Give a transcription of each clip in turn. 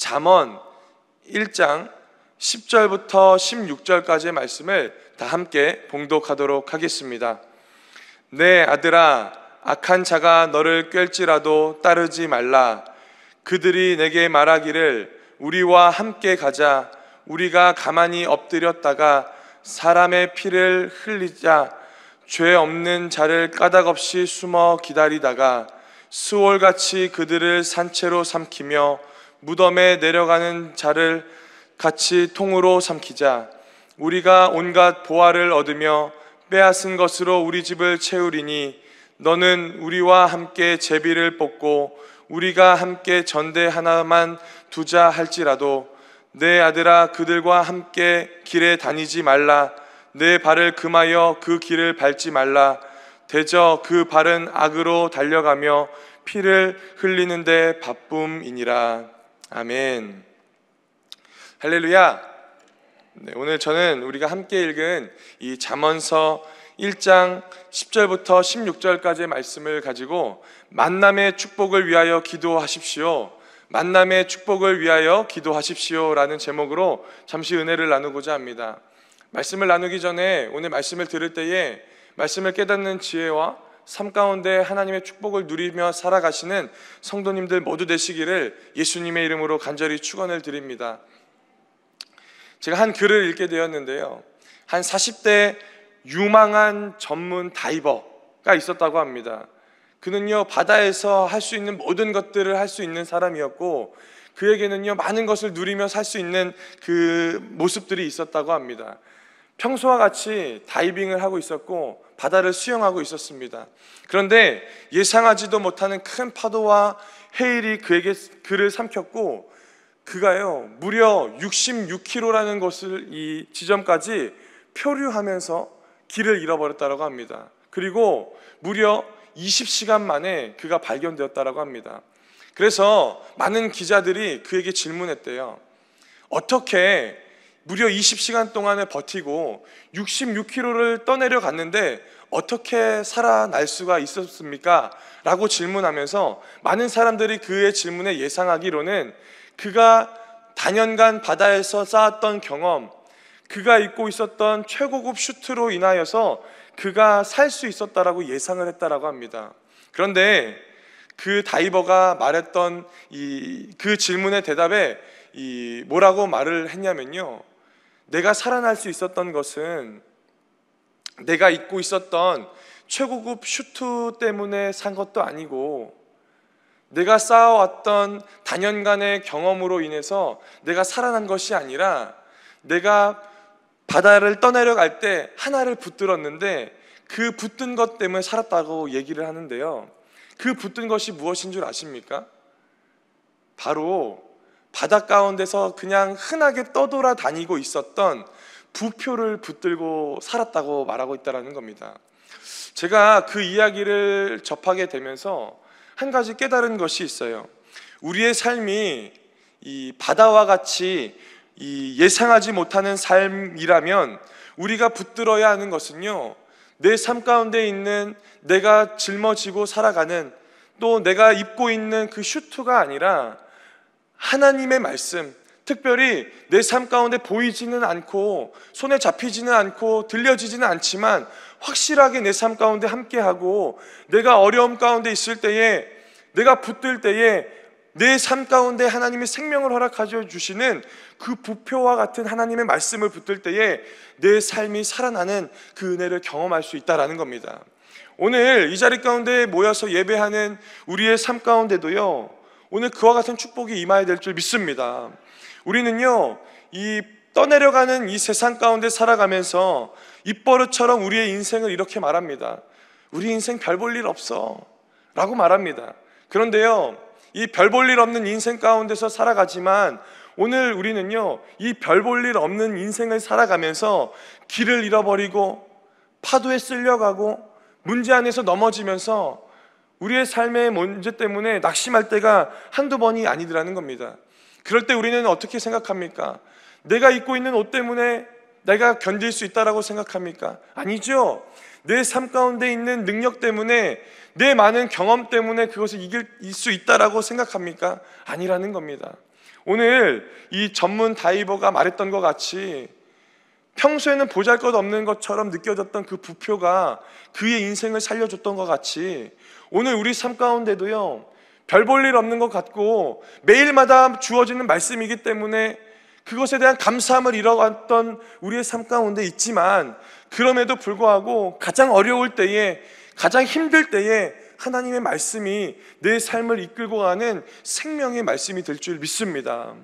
잠언 1장 10절부터 16절까지의 말씀을 다 함께 봉독하도록 하겠습니다. 내 아들아, 악한 자가 너를 꿰을지라도 따르지 말라. 그들이 내게 말하기를 우리와 함께 가자. 우리가 가만히 엎드렸다가 사람의 피를 흘리자. 죄 없는 자를 까닭없이 숨어 기다리다가 수월같이 그들을 산채로 삼키며 무덤에 내려가는 자를 같이 통으로 삼키자. 우리가 온갖 보화를 얻으며 빼앗은 것으로 우리 집을 채우리니 너는 우리와 함께 제비를 뽑고 우리가 함께 전대 하나만 두자 할지라도 내 아들아, 그들과 함께 길에 다니지 말라. 내 발을 금하여 그 길을 밟지 말라. 대저 그 발은 악으로 달려가며 피를 흘리는데 바쁨이니라. 아멘. 할렐루야. 오늘 저는 우리가 함께 읽은 이 잠언서 1장 10절부터 16절까지의 말씀을 가지고 만남의 축복을 위하여 기도하십시오, 만남의 축복을 위하여 기도하십시오 라는 제목으로 잠시 은혜를 나누고자 합니다. 말씀을 나누기 전에 오늘 말씀을 들을 때에 말씀을 깨닫는 지혜와 삶 가운데 하나님의 축복을 누리며 살아가시는 성도님들 모두 되시기를 예수님의 이름으로 간절히 축원을 드립니다. 제가 한 글을 읽게 되었는데요, 한 40대 유망한 전문 다이버가 있었다고 합니다. 그는요, 바다에서 할 수 있는 모든 것들을 할 수 있는 사람이었고 그에게는요, 많은 것을 누리며 살 수 있는 그 모습들이 있었다고 합니다. 평소와 같이 다이빙을 하고 있었고 바다를 수영하고 있었습니다. 그런데 예상하지도 못하는 큰 파도와 해일이 그를 삼켰고 그가요, 무려 66km라는 곳을 이 지점까지 표류하면서 길을 잃어버렸다고 합니다. 그리고 무려 20시간 만에 그가 발견되었다고 합니다. 그래서 많은 기자들이 그에게 질문했대요. 어떻게 무려 20시간 동안을 버티고 66km를 떠내려 갔는데 어떻게 살아날 수가 있었습니까? 라고 질문하면서 많은 사람들이 그의 질문에 예상하기로는 그가 단연간 바다에서 쌓았던 경험, 그가 입고 있었던 최고급 슈트로 인하여서 그가 살 수 있었다라고 예상을 했다라고 합니다. 그런데 그 다이버가 말했던 그 질문의 대답에 뭐라고 말을 했냐면요, 내가 살아날 수 있었던 것은 내가 입고 있었던 최고급 슈트 때문에 산 것도 아니고 내가 쌓아왔던 단연간의 경험으로 인해서 내가 살아난 것이 아니라 내가 바다를 떠내려갈 때 하나를 붙들었는데 그 붙든 것 때문에 살았다고 얘기를 하는데요, 그 붙든 것이 무엇인 줄 아십니까? 바로 바다 가운데서 그냥 흔하게 떠돌아다니고 있었던 부표를 붙들고 살았다고 말하고 있다는 겁니다. 제가 그 이야기를 접하게 되면서 한 가지 깨달은 것이 있어요. 우리의 삶이 이 바다와 같이 예상하지 못하는 삶이라면 우리가 붙들어야 하는 것은요, 내 삶 가운데 있는 내가 짊어지고 살아가는 또 내가 입고 있는 그 슈트가 아니라 하나님의 말씀, 특별히 내 삶 가운데 보이지는 않고 손에 잡히지는 않고 들려지지는 않지만 확실하게 내 삶 가운데 함께하고 내가 어려움 가운데 있을 때에 내가 붙들 때에 내 삶 가운데 하나님이 생명을 허락하여 주시는 그 부표와 같은 하나님의 말씀을 붙들 때에 내 삶이 살아나는 그 은혜를 경험할 수 있다는 겁니다. 오늘 이 자리 가운데 모여서 예배하는 우리의 삶 가운데도요, 오늘 그와 같은 축복이 임하여야 될 줄 믿습니다. 우리는요, 이 떠내려가는 이 세상 가운데 살아가면서 입버릇처럼 우리의 인생을 이렇게 말합니다. 우리 인생 별 볼 일 없어 라고 말합니다. 그런데요, 이 별 볼 일 없는 인생 가운데서 살아가지만 오늘 우리는요, 이 별 볼 일 없는 인생을 살아가면서 길을 잃어버리고 파도에 쓸려가고 문제 안에서 넘어지면서 우리의 삶의 문제 때문에 낙심할 때가 한두 번이 아니더라는 겁니다. 그럴 때 우리는 어떻게 생각합니까? 내가 입고 있는 옷 때문에 내가 견딜 수 있다라고 생각합니까? 아니죠. 내 삶 가운데 있는 능력 때문에, 내 많은 경험 때문에 그것을 이길 수 있다라고 생각합니까? 아니라는 겁니다. 오늘 이 전문 다이버가 말했던 것 같이 평소에는 보잘것없는 것처럼 느껴졌던 그 부표가 그의 인생을 살려줬던 것 같이 오늘 우리 삶 가운데도요, 별 볼 일 없는 것 같고 매일마다 주어지는 말씀이기 때문에 그것에 대한 감사함을 잃어갔던 우리의 삶 가운데 있지만, 그럼에도 불구하고 가장 어려울 때에, 가장 힘들 때에 하나님의 말씀이 내 삶을 이끌고 가는 생명의 말씀이 될 줄 믿습니다.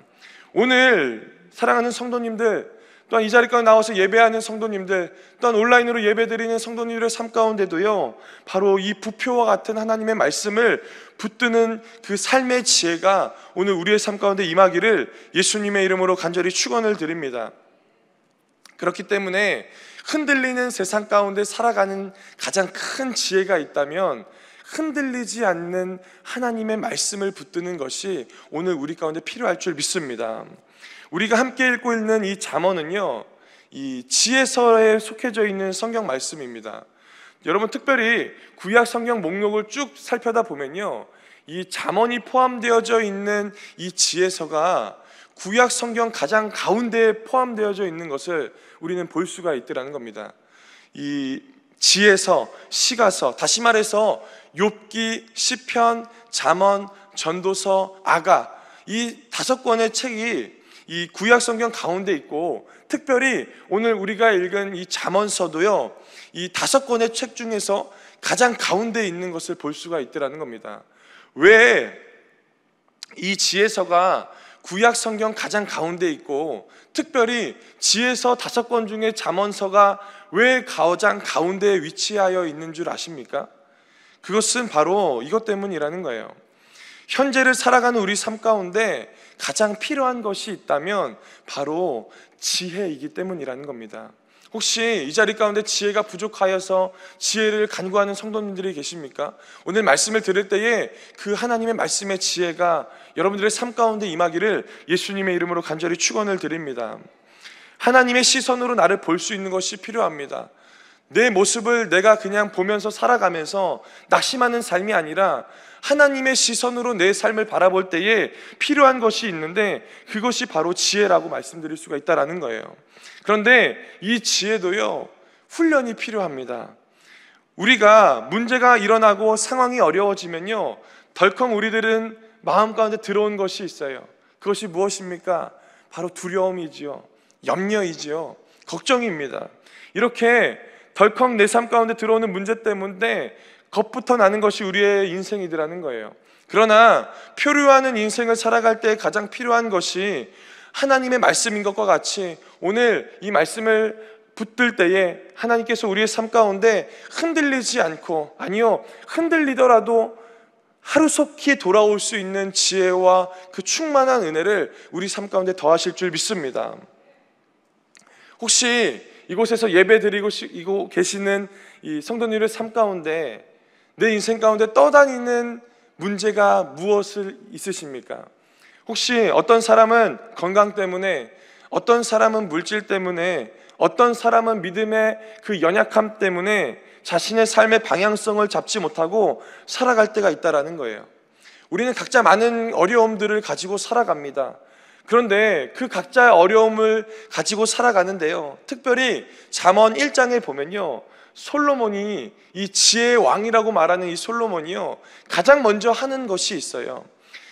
오늘 사랑하는 성도님들, 또한 이 자리 가운데 나와서 예배하는 성도님들, 또한 온라인으로 예배드리는 성도님들의 삶 가운데도요, 바로 이 부표와 같은 하나님의 말씀을 붙드는 그 삶의 지혜가 오늘 우리의 삶 가운데 임하기를 예수님의 이름으로 간절히 축원을 드립니다. 그렇기 때문에 흔들리는 세상 가운데 살아가는 가장 큰 지혜가 있다면 흔들리지 않는 하나님의 말씀을 붙드는 것이 오늘 우리 가운데 필요할 줄 믿습니다. 우리가 함께 읽고 있는 이 잠언은요, 이 지혜서에 속해져 있는 성경 말씀입니다. 여러분, 특별히 구약 성경 목록을 쭉 살펴다 보면요, 이 잠언이 포함되어져 있는 이 지혜서가 구약 성경 가장 가운데에 포함되어져 있는 것을 우리는 볼 수가 있더라는 겁니다. 이 지혜서, 시가서, 다시 말해서 욥기, 시편, 잠언, 전도서, 아가, 이 5권의 책이 이 구약 성경 가운데 있고, 특별히 오늘 우리가 읽은 이 잠언서도요, 이 5권의 책 중에서 가장 가운데 있는 것을 볼 수가 있더라는 겁니다. 왜 이 지혜서가 구약 성경 가장 가운데 있고, 특별히 지혜서 5권 중에 잠언서가 왜 가장 가운데에 위치하여 있는 줄 아십니까? 그것은 바로 이것 때문이라는 거예요. 현재를 살아가는 우리 삶 가운데 가장 필요한 것이 있다면 바로 지혜이기 때문이라는 겁니다. 혹시 이 자리 가운데 지혜가 부족하여서 지혜를 간구하는 성도님들이 계십니까? 오늘 말씀을 들을 때에 그 하나님의 말씀의 지혜가 여러분들의 삶 가운데 임하기를 예수님의 이름으로 간절히 축원을 드립니다. 하나님의 시선으로 나를 볼 수 있는 것이 필요합니다. 내 모습을 내가 그냥 보면서 살아가면서 낙심하는 삶이 아니라 하나님의 시선으로 내 삶을 바라볼 때에 필요한 것이 있는데, 그것이 바로 지혜라고 말씀드릴 수가 있다는 거예요. 그런데 이 지혜도요, 훈련이 필요합니다. 우리가 문제가 일어나고 상황이 어려워지면요, 덜컹 우리들은 마음 가운데 들어온 것이 있어요. 그것이 무엇입니까? 바로 두려움이지요, 염려이지요, 걱정입니다. 이렇게 덜컹 내 삶 가운데 들어오는 문제 때문에 겁부터 나는 것이 우리의 인생이더라는 거예요. 그러나 표류하는 인생을 살아갈 때 가장 필요한 것이 하나님의 말씀인 것과 같이 오늘 이 말씀을 붙들 때에 하나님께서 우리의 삶 가운데 흔들리지 않고, 아니요, 흔들리더라도 하루속히 돌아올 수 있는 지혜와 그 충만한 은혜를 우리 삶 가운데 더하실 줄 믿습니다. 혹시 이곳에서 예배 드리고 계시는 이 성도님의 삶 가운데 내 인생 가운데 떠다니는 문제가 무엇을 있으십니까? 혹시 어떤 사람은 건강 때문에, 어떤 사람은 물질 때문에, 어떤 사람은 믿음의 그 연약함 때문에 자신의 삶의 방향성을 잡지 못하고 살아갈 때가 있다라는 거예요. 우리는 각자 많은 어려움들을 가지고 살아갑니다. 그런데 그 각자의 어려움을 가지고 살아가는데요, 특별히 잠언 1장에 보면요, 솔로몬이, 이 지혜의 왕이라고 말하는 이 솔로몬이요, 가장 먼저 하는 것이 있어요.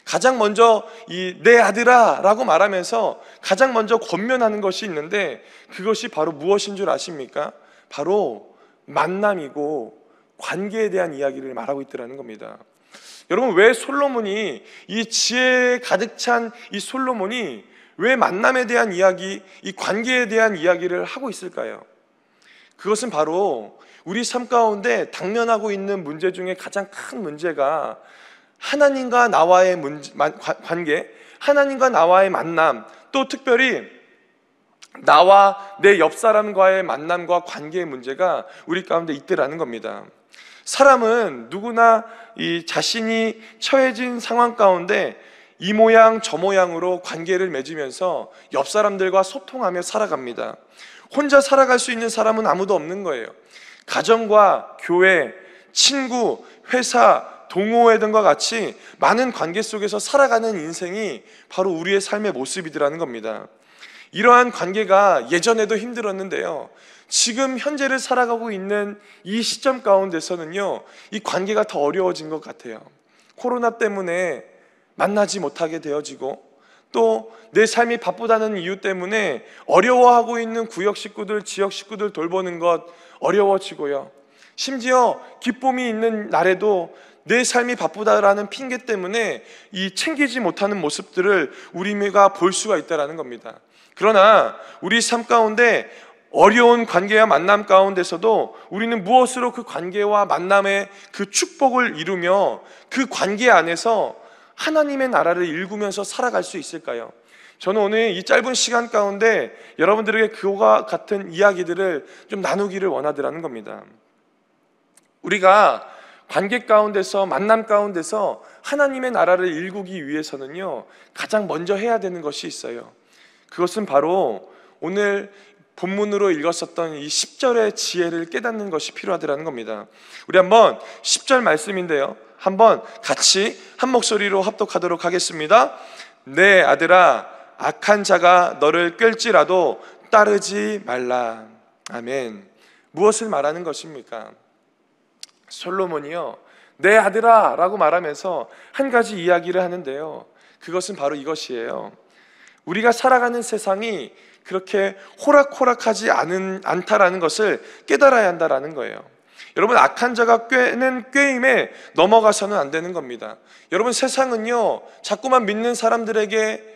가장 먼저 이 내 아들아 라고 말하면서 가장 먼저 권면하는 것이 있는데, 그것이 바로 무엇인 줄 아십니까? 바로 만남이고 관계에 대한 이야기를 말하고 있더라는 겁니다. 여러분, 왜 솔로몬이, 이 지혜에 가득 찬 이 솔로몬이 왜 만남에 대한 이야기, 이 관계에 대한 이야기를 하고 있을까요? 그것은 바로 우리 삶 가운데 당면하고 있는 문제 중에 가장 큰 문제가 하나님과 나와의 관계, 하나님과 나와의 만남, 또 특별히 나와 내 옆 사람과의 만남과 관계의 문제가 우리 가운데 있더라는 겁니다. 사람은 누구나 이 자신이 처해진 상황 가운데 이 모양 저 모양으로 관계를 맺으면서 옆 사람들과 소통하며 살아갑니다. 혼자 살아갈 수 있는 사람은 아무도 없는 거예요. 가정과 교회, 친구, 회사, 동호회등과 같이 많은 관계 속에서 살아가는 인생이 바로 우리의 삶의 모습이라는 겁니다. 이러한 관계가 예전에도 힘들었는데요, 지금 현재를 살아가고 있는 이 시점 가운데서는요, 이 관계가 더 어려워진 것 같아요. 코로나 때문에 만나지 못하게 되어지고, 또 내 삶이 바쁘다는 이유 때문에 어려워하고 있는 구역 식구들, 지역 식구들 돌보는 것 어려워지고요, 심지어 기쁨이 있는 날에도 내 삶이 바쁘다라는 핑계 때문에 이 챙기지 못하는 모습들을 우리가 볼 수가 있다는 겁니다. 그러나 우리 삶 가운데 어려운 관계와 만남 가운데서도 우리는 무엇으로 그 관계와 만남의 그 축복을 이루며 그 관계 안에서 하나님의 나라를 일구면서 살아갈 수 있을까요? 저는 오늘 이 짧은 시간 가운데 여러분들에게 그와 같은 이야기들을 좀 나누기를 원하더라는 겁니다. 우리가 관계 가운데서, 만남 가운데서 하나님의 나라를 일구기 위해서는요, 가장 먼저 해야 되는 것이 있어요. 그것은 바로 오늘 본문으로 읽었었던 이 10절의 지혜를 깨닫는 것이 필요하더라는 겁니다. 우리 한번 10절 말씀인데요, 한번 같이 한 목소리로 합독하도록 하겠습니다. 내 아들아, 악한 자가 너를 끌지라도 따르지 말라. 아멘. 무엇을 말하는 것입니까? 솔로몬이요, 내 아들아 라고 말하면서 한 가지 이야기를 하는데요, 그것은 바로 이것이에요. 우리가 살아가는 세상이 그렇게 호락호락하지 않다라는 것을 깨달아야 한다라는 거예요. 여러분, 악한 자가 꾀는 꾀임에 넘어가서는 안 되는 겁니다. 여러분, 세상은요, 자꾸만 믿는 사람들에게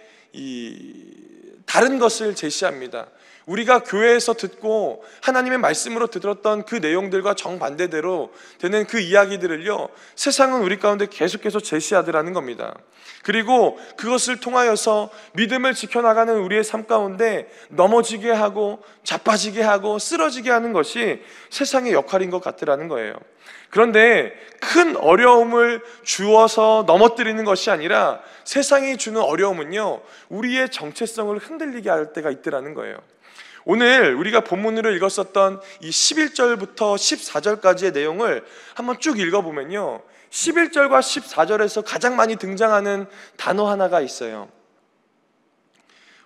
다른 것을 제시합니다. 우리가 교회에서 듣고 하나님의 말씀으로 들었던 그 내용들과 정반대대로 되는 그 이야기들을요, 세상은 우리 가운데 계속해서 제시하더라는 겁니다. 그리고 그것을 통하여서 믿음을 지켜나가는 우리의 삶 가운데 넘어지게 하고 자빠지게 하고 쓰러지게 하는 것이 세상의 역할인 것 같더라는 거예요. 그런데 큰 어려움을 주어서 넘어뜨리는 것이 아니라 세상이 주는 어려움은요, 우리의 정체성을 흔들리게 할 때가 있더라는 거예요. 오늘 우리가 본문으로 읽었었던 이 11절부터 14절까지의 내용을 한번 쭉 읽어보면요, 11절과 14절에서 가장 많이 등장하는 단어 하나가 있어요.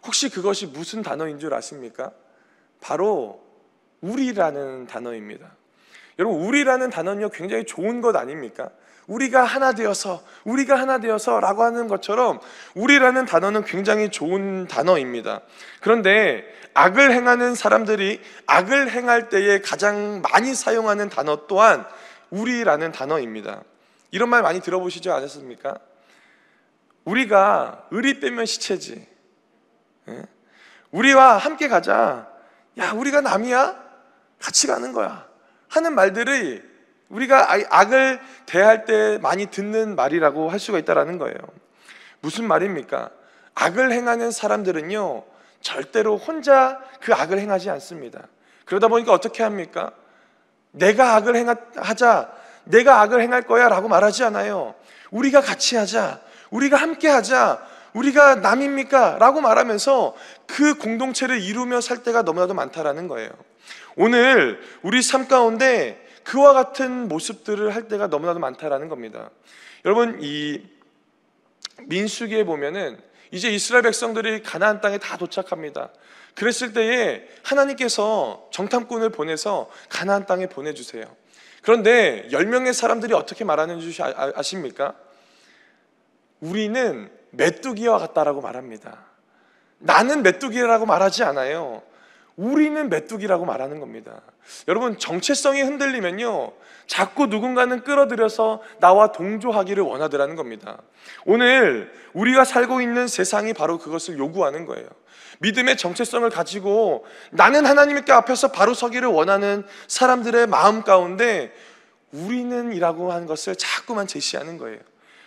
혹시 그것이 무슨 단어인 줄 아십니까? 바로 우리라는 단어입니다. 여러분, 우리라는 단어는요, 굉장히 좋은 것 아닙니까? 우리가 하나 되어서 라고 하는 것처럼 우리라는 단어는 굉장히 좋은 단어입니다. 그런데 악을 행하는 사람들이 악을 행할 때에 가장 많이 사용하는 단어 또한 우리라는 단어입니다. 이런 말 많이 들어보시지 않았습니까? 우리가 의리 빼면 시체지, 우리와 함께 가자, 야 우리가 남이야? 같이 가는 거야 하는 말들이 우리가 악을 대할 때 많이 듣는 말이라고 할 수가 있다는 거예요. 무슨 말입니까? 악을 행하는 사람들은요, 절대로 혼자 그 악을 행하지 않습니다. 그러다 보니까 어떻게 합니까? 내가 악을 하자, 내가 악을 행할 거야 라고 말하지 않아요. 우리가 같이 하자, 우리가 함께 하자, 우리가 남입니까? 라고 말하면서 그 공동체를 이루며 살 때가 너무나도 많다라는 거예요. 오늘 우리 삶 가운데 그와 같은 모습들을 할 때가 너무나도 많다라는 겁니다. 여러분, 이 민수기에 보면은 이제 이스라엘 백성들이 가나안 땅에 다 도착합니다. 그랬을 때에 하나님께서 정탐꾼을 보내서 가나안 땅에 보내주세요. 그런데 10명의 사람들이 어떻게 말하는 줄 아십니까? 우리는 메뚜기와 같다라고 말합니다. 나는 메뚜기라고 말하지 않아요. 우리는 메뚜기라고 말하는 겁니다. 여러분, 정체성이 흔들리면요, 자꾸 누군가는 끌어들여서 나와 동조하기를 원하더라는 겁니다. 오늘 우리가 살고 있는 세상이 바로 그것을 요구하는 거예요. 믿음의 정체성을 가지고 나는 하나님께 앞에서 바로 서기를 원하는 사람들의 마음 가운데 우리는 이라고 하는 것을 자꾸만 제시하는 거예요.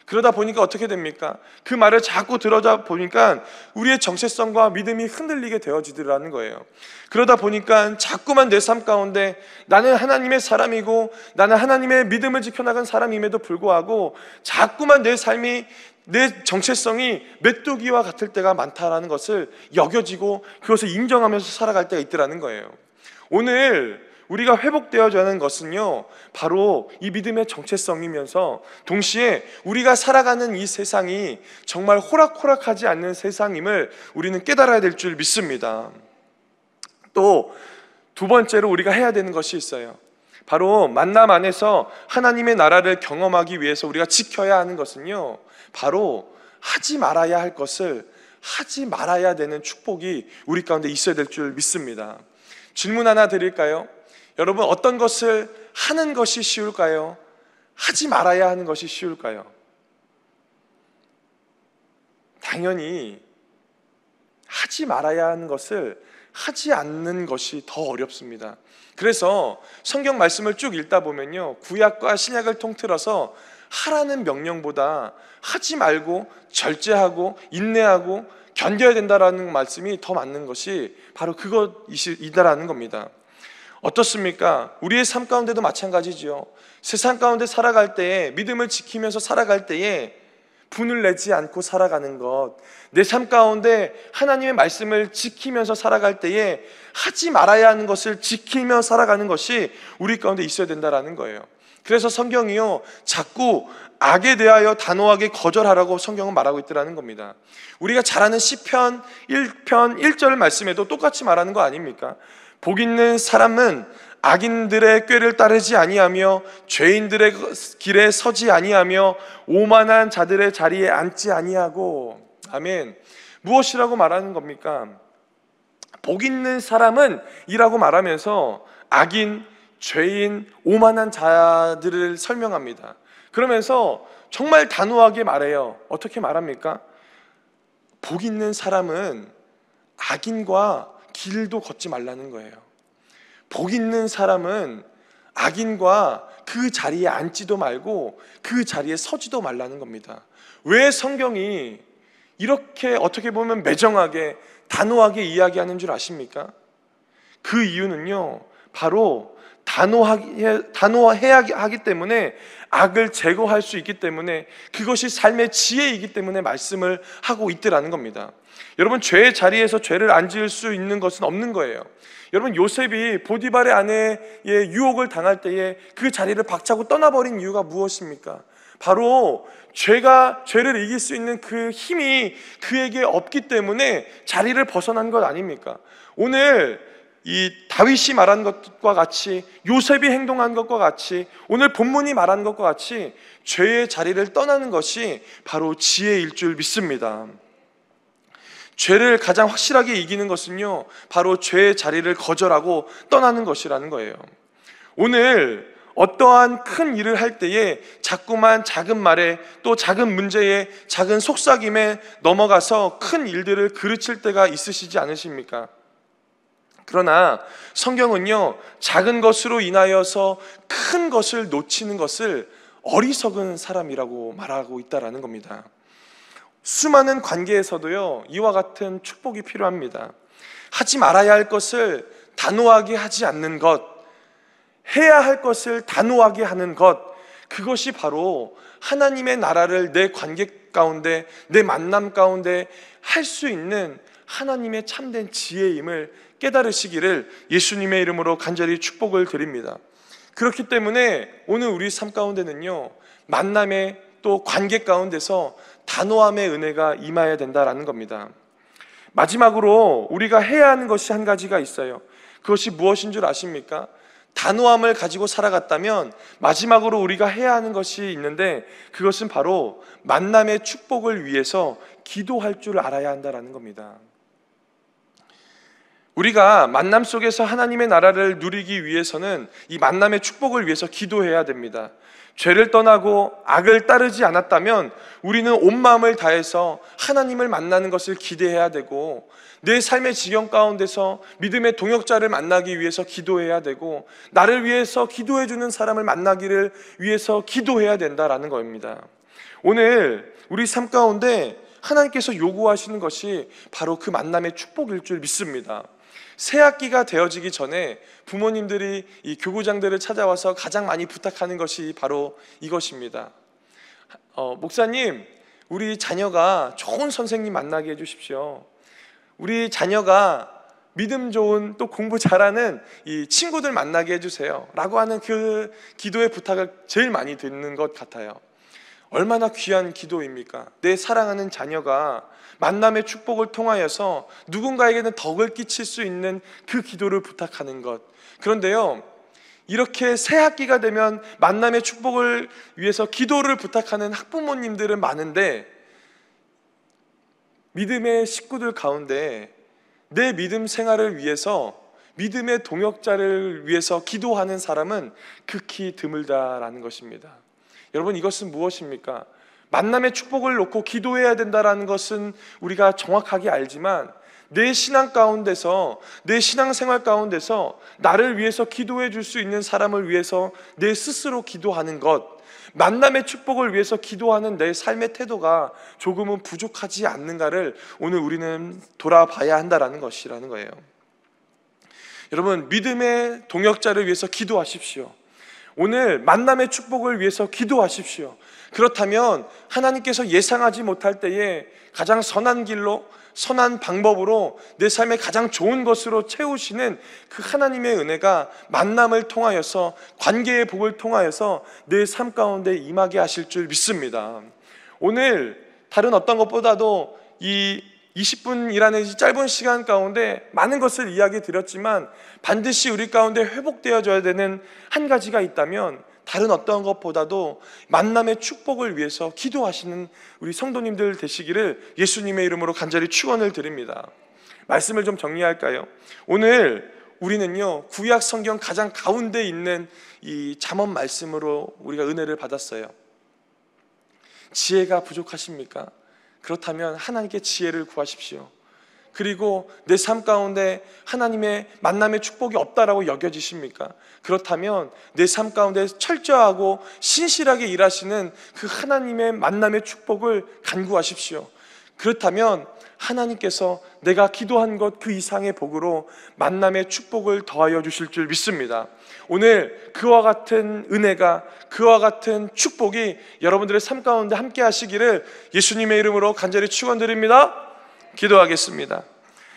그러다 보니까 어떻게 됩니까? 그 말을 자꾸 들어다 보니까 우리의 정체성과 믿음이 흔들리게 되어지더라는 거예요. 그러다 보니까 자꾸만 내 삶 가운데 나는 하나님의 사람이고 나는 하나님의 믿음을 지켜나간 사람임에도 불구하고 자꾸만 내 삶이, 내 정체성이 메뚜기와 같을 때가 많다라는 것을 여겨지고 그것을 인정하면서 살아갈 때가 있더라는 거예요. 오늘 우리가 회복되어야 하는 것은요, 바로 이 믿음의 정체성이면서 동시에 우리가 살아가는 이 세상이 정말 호락호락하지 않는 세상임을 우리는 깨달아야 될 줄 믿습니다. 또 두 번째로 우리가 해야 되는 것이 있어요. 바로 만남 안에서 하나님의 나라를 경험하기 위해서 우리가 지켜야 하는 것은요, 바로 하지 말아야 할 것을 하지 말아야 되는 축복이 우리 가운데 있어야 될 줄 믿습니다. 질문 하나 드릴까요? 여러분, 어떤 것을 하는 것이 쉬울까요? 하지 말아야 하는 것이 쉬울까요? 당연히 하지 말아야 하는 것을 하지 않는 것이 더 어렵습니다. 그래서 성경 말씀을 쭉 읽다 보면요, 구약과 신약을 통틀어서 하라는 명령보다 하지 말고 절제하고 인내하고 견뎌야 된다라는 말씀이 더 맞는 것이 바로 그것이다라는 겁니다. 어떻습니까? 우리의 삶 가운데도 마찬가지죠. 세상 가운데 살아갈 때에, 믿음을 지키면서 살아갈 때에 분을 내지 않고 살아가는 것, 내 삶 가운데 하나님의 말씀을 지키면서 살아갈 때에 하지 말아야 하는 것을 지키며 살아가는 것이 우리 가운데 있어야 된다라는 거예요. 그래서 성경이요, 자꾸 악에 대하여 단호하게 거절하라고 성경은 말하고 있더라는 겁니다. 우리가 잘 아는 시편 1편 1절 말씀에도 똑같이 말하는 거 아닙니까? 복 있는 사람은 악인들의 꾀를 따르지 아니하며 죄인들의 길에 서지 아니하며 오만한 자들의 자리에 앉지 아니하고. 아멘. 무엇이라고 말하는 겁니까? 복 있는 사람은 이라고 말하면서 악인, 죄인, 오만한 자들을 설명합니다. 그러면서 정말 단호하게 말해요. 어떻게 말합니까? 복 있는 사람은 악인과 길도 걷지 말라는 거예요. 복 있는 사람은 악인과 그 자리에 앉지도 말고 그 자리에 서지도 말라는 겁니다. 왜 성경이 이렇게 어떻게 보면 매정하게 단호하게 이야기하는 줄 아십니까? 그 이유는요, 바로 단호해야 하기 때문에, 악을 제거할 수 있기 때문에, 그것이 삶의 지혜이기 때문에 말씀을 하고 있더라는 겁니다. 여러분, 죄의 자리에서 죄를 안 지을 수 있는 것은 없는 거예요. 여러분, 요셉이 보디발의 아내의 유혹을 당할 때에 그 자리를 박차고 떠나버린 이유가 무엇입니까? 바로 죄를 이길 수 있는 그 힘이 그에게 없기 때문에 자리를 벗어난 것 아닙니까? 오늘 이 다윗이 말한 것과 같이, 요셉이 행동한 것과 같이, 오늘 본문이 말한 것과 같이 죄의 자리를 떠나는 것이 바로 지혜일 줄 믿습니다. 죄를 가장 확실하게 이기는 것은요, 바로 죄의 자리를 거절하고 떠나는 것이라는 거예요. 오늘 어떠한 큰 일을 할 때에 자꾸만 작은 말에, 또 작은 문제에, 작은 속삭임에 넘어가서 큰 일들을 그르칠 때가 있으시지 않으십니까? 그러나 성경은요, 작은 것으로 인하여서 큰 것을 놓치는 것을 어리석은 사람이라고 말하고 있다라는 겁니다. 수많은 관계에서도요, 이와 같은 축복이 필요합니다. 하지 말아야 할 것을 단호하게 하지 않는 것, 해야 할 것을 단호하게 하는 것, 그것이 바로 하나님의 나라를 내 관계 가운데, 내 만남 가운데 할 수 있는 하나님의 참된 지혜임을 깨달으시기를 예수님의 이름으로 간절히 축복을 드립니다. 그렇기 때문에 오늘 우리 삶 가운데는요, 만남의 또 관계 가운데서 단호함의 은혜가 임해야 된다라는 겁니다. 마지막으로 우리가 해야 하는 것이 한 가지가 있어요. 그것이 무엇인 줄 아십니까? 단호함을 가지고 살아갔다면 마지막으로 우리가 해야 하는 것이 있는데, 그것은 바로 만남의 축복을 위해서 기도할 줄 알아야 한다는 겁니다. 우리가 만남 속에서 하나님의 나라를 누리기 위해서는 이 만남의 축복을 위해서 기도해야 됩니다. 죄를 떠나고 악을 따르지 않았다면 우리는 온 마음을 다해서 하나님을 만나는 것을 기대해야 되고, 내 삶의 지경 가운데서 믿음의 동역자를 만나기 위해서 기도해야 되고, 나를 위해서 기도해 주는 사람을 만나기를 위해서 기도해야 된다라는 겁니다. 오늘 우리 삶 가운데 하나님께서 요구하시는 것이 바로 그 만남의 축복일 줄 믿습니다. 새 학기가 되어지기 전에 부모님들이 이 교구장들을 찾아와서 가장 많이 부탁하는 것이 바로 이것입니다. 목사님, 우리 자녀가 좋은 선생님 만나게 해주십시오. 우리 자녀가 믿음 좋은, 또 공부 잘하는 이 친구들 만나게 해주세요 라고 하는 그 기도의 부탁을 제일 많이 듣는 것 같아요. 얼마나 귀한 기도입니까? 내 사랑하는 자녀가 만남의 축복을 통하여서 누군가에게는 덕을 끼칠 수 있는 그 기도를 부탁하는 것. 그런데요, 이렇게 새 학기가 되면 만남의 축복을 위해서 기도를 부탁하는 학부모님들은 많은데, 믿음의 식구들 가운데 내 믿음 생활을 위해서, 믿음의 동역자를 위해서 기도하는 사람은 극히 드물다라는 것입니다. 여러분, 이것은 무엇입니까? 만남의 축복을 놓고 기도해야 된다는 것은 우리가 정확하게 알지만, 내 신앙 가운데서, 내 신앙생활 가운데서 나를 위해서 기도해 줄 수 있는 사람을 위해서 내 스스로 기도하는 것, 만남의 축복을 위해서 기도하는 내 삶의 태도가 조금은 부족하지 않는가를 오늘 우리는 돌아봐야 한다는 것이라는 거예요. 여러분, 믿음의 동역자를 위해서 기도하십시오. 오늘 만남의 축복을 위해서 기도하십시오. 그렇다면 하나님께서 예상하지 못할 때에 가장 선한 길로, 선한 방법으로 내 삶의 가장 좋은 것으로 채우시는 그 하나님의 은혜가 만남을 통하여서, 관계의 복을 통하여서 내 삶 가운데 임하게 하실 줄 믿습니다. 오늘 다른 어떤 것보다도 이 20분이라는 이 짧은 시간 가운데 많은 것을 이야기 드렸지만, 반드시 우리 가운데 회복되어져야 되는 한 가지가 있다면 다른 어떤 것보다도 만남의 축복을 위해서 기도하시는 우리 성도님들 되시기를 예수님의 이름으로 간절히 축원을 드립니다. 말씀을 좀 정리할까요? 오늘 우리는요, 구약 성경 가장 가운데 있는 이 잠언 말씀으로 우리가 은혜를 받았어요. 지혜가 부족하십니까? 그렇다면 하나님께 지혜를 구하십시오. 그리고 내 삶 가운데 하나님의 만남의 축복이 없다라고 여겨지십니까? 그렇다면 내 삶 가운데 철저하고 신실하게 일하시는 그 하나님의 만남의 축복을 간구하십시오. 그렇다면 하나님께서 내가 기도한 것 그 이상의 복으로 만남의 축복을 더하여 주실 줄 믿습니다. 오늘 그와 같은 은혜가, 그와 같은 축복이 여러분들의 삶 가운데 함께 하시기를 예수님의 이름으로 간절히 축원드립니다. 기도하겠습니다.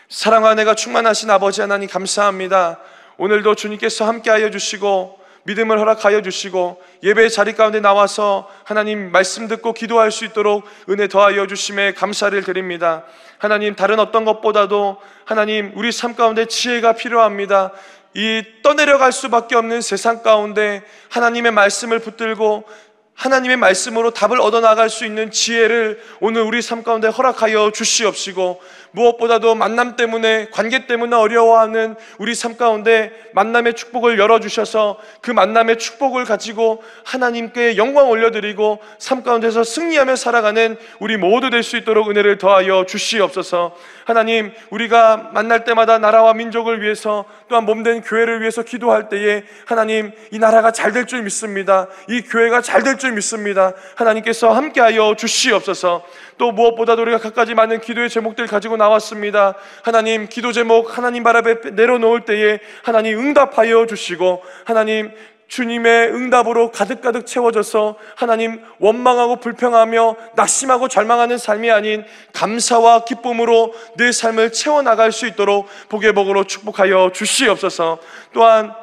사랑과 은혜가 충만하신 아버지 하나님, 감사합니다. 오늘도 주님께서 함께하여 주시고 믿음을 허락하여 주시고 예배의 자리 가운데 나와서 하나님 말씀 듣고 기도할 수 있도록 은혜 더하여 주심에 감사를 드립니다. 하나님, 다른 어떤 것보다도 하나님, 우리 삶 가운데 지혜가 필요합니다. 이 떠내려갈 수밖에 없는 세상 가운데 하나님의 말씀을 붙들고 하나님의 말씀으로 답을 얻어나갈 수 있는 지혜를 오늘 우리 삶 가운데 허락하여 주시옵시고, 무엇보다도 만남 때문에, 관계 때문에 어려워하는 우리 삶 가운데 만남의 축복을 열어주셔서 그 만남의 축복을 가지고 하나님께 영광 올려드리고 삶 가운데서 승리하며 살아가는 우리 모두 될 수 있도록 은혜를 더하여 주시옵소서. 하나님, 우리가 만날 때마다 나라와 민족을 위해서, 또한 몸된 교회를 위해서 기도할 때에 하나님, 이 나라가 잘 될 줄 믿습니다. 이 교회가 잘 될 줄 믿습니다. 하나님께서 함께하여 주시옵소서. 또 무엇보다도 우리가 갖가지 많은 기도의 제목들 가지고 나왔습니다. 하나님, 기도 제목 하나님 발 앞에 내려놓을 때에 하나님 응답하여 주시고, 하나님 주님의 응답으로 가득가득 채워져서 하나님 원망하고 불평하며 낙심하고 절망하는 삶이 아닌 감사와 기쁨으로 내 삶을 채워나갈 수 있도록 복의 복으로 축복하여 주시옵소서. 또한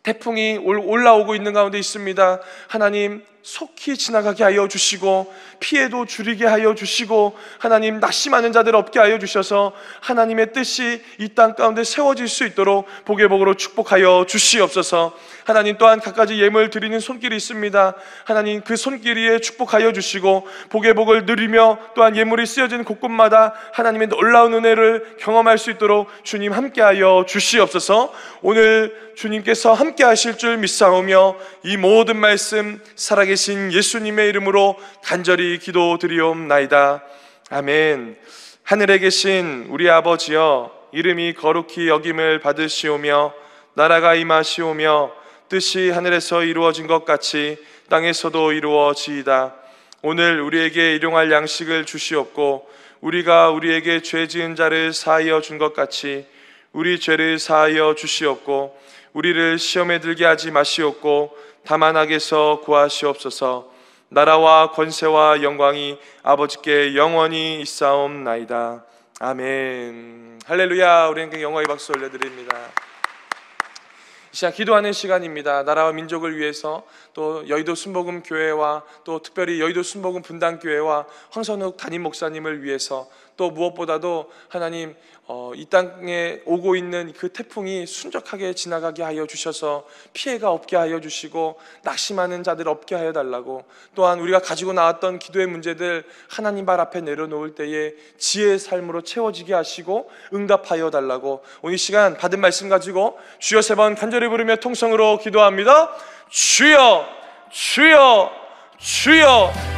태풍이 올라오고 있는 가운데 있습니다. 하나님, 속히 지나가게 하여 주시고 피해도 줄이게 하여 주시고 하나님, 낙심하는 자들 없게 하여 주셔서 하나님의 뜻이 이 땅 가운데 세워질 수 있도록 복의 복으로 축복하여 주시옵소서. 하나님, 또한 갖가지 예물 드리는 손길이 있습니다. 하나님, 그 손길 위에 축복하여 주시고 복의 복을 누리며 또한 예물이 쓰여진 곳곳마다 하나님의 놀라운 은혜를 경험할 수 있도록 주님 함께하여 주시옵소서. 오늘 주님께서 함께 하실 줄 믿사오며 이 모든 말씀 살아계신 예수님의 이름으로 간절히 기도드리옵나이다. 아멘. 하늘에 계신 우리 아버지여, 이름이 거룩히 여김을 받으시오며 나라가 임하시오며 뜻이 하늘에서 이루어진 것 같이 땅에서도 이루어지이다. 오늘 우리에게 일용할 양식을 주시옵고 우리가 우리에게 죄 지은 자를 사하여 준 것 같이 우리 죄를 사하여 주시옵고 우리를 시험에 들게 하지 마시옵고 다만 악에서 구하시옵소서. 나라와 권세와 영광이 아버지께 영원히 있사옵나이다. 아멘. 할렐루야. 우리는 영광의 박수 올려드립니다. 이 시간 기도하는 시간입니다. 나라와 민족을 위해서, 또 여의도 순복음 교회와 또 특별히 여의도 순복음 분당 교회와 황선욱 담임 목사님을 위해서, 또 무엇보다도 하나님 이 땅에 오고 있는 그 태풍이 순적하게 지나가게 하여 주셔서 피해가 없게 하여 주시고 낙심하는 자들 없게 하여 달라고, 또한 우리가 가지고 나왔던 기도의 문제들 하나님 발 앞에 내려놓을 때에 지혜의 삶으로 채워지게 하시고 응답하여 달라고, 오늘 이 시간 받은 말씀 가지고 주여 세 번 간절히 부르며 통성으로 기도합니다. 주여, 주여, 주여.